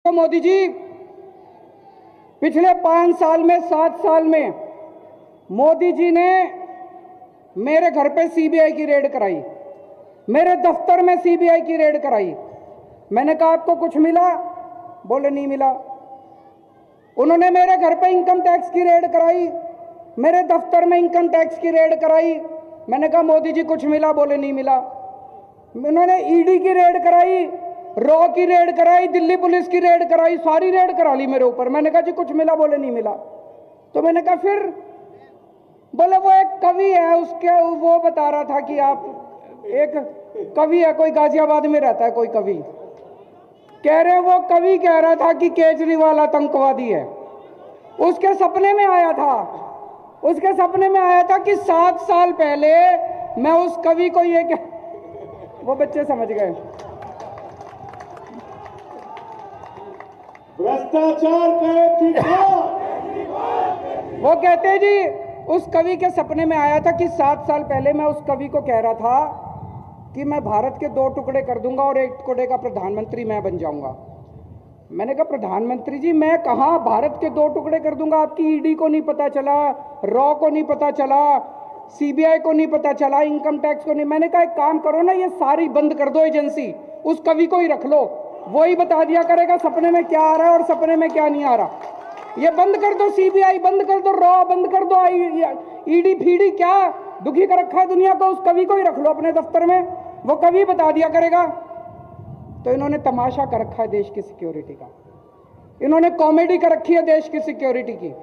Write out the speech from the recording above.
तो मोदी जी पिछले 5 साल में 7 साल में मोदी जी ने मेरे घर पे सीबीआई की रेड कराई, मेरे दफ्तर में सीबीआई की रेड कराई। मैंने कहा आपको कुछ मिला? बोले नहीं मिला। उन्होंने मेरे घर पे इनकम टैक्स की रेड कराई, मेरे दफ्तर में इनकम टैक्स की रेड कराई। मैंने कहा मोदी जी कुछ मिला? बोले नहीं मिला। उन्होंने ईडी की रेड कराई, रॉ की रेड कराई, दिल्ली पुलिस की रेड कराई, सारी रेड करा ली मेरे ऊपर। मैंने कहा जी कुछ मिला? बोले नहीं मिला। तो मैंने कहा फिर? बोले वो एक कवि है, उसके वो बता रहा था कि आप एक कवि है, कोई गाजियाबाद में रहता है, कोई कवि कह रहे, वो कवि कह रहा था कि केजरीवाल आतंकवादी है। उसके सपने में आया था, उसके सपने में आया था कि 7 साल पहले मैं उस कवि को ये क्या, वो बच्चे समझ गए। भ्रष्टाचार वो कहते जी उस कवि के सपने में आया था कि 7 साल पहले मैं उस कवि को कह रहा था कि मैं भारत के 2 टुकड़े कर दूंगा और 1 टुकड़े का प्रधानमंत्री मैं बन जाऊंगा। मैंने कहा प्रधानमंत्री जी मैं कहां भारत के 2 टुकड़े कर दूंगा? आपकी ईडी को नहीं पता चला, रॉ को नहीं पता चला, सीबीआई को नहीं पता चला, इनकम टैक्स को नहीं। मैंने कहा एक काम करो ना, ये सारी बंद कर दो एजेंसी, उस कवि को ही रख लो, वो ही बता दिया करेगा सपने में क्या आ रहा है और सपने में क्या नहीं आ रहा। ये बंद कर दो, सीबीआई बंद कर दो, रॉ बंद कर दो, ईडी फीडी क्या दुखी कर रखा है दुनिया को, उस कवि को ही रख लो अपने दफ्तर में, वो कवि बता दिया करेगा। तो इन्होंने तमाशा कर रखा है देश की सिक्योरिटी का, इन्होंने कॉमेडी कर रखी है देश की सिक्योरिटी की।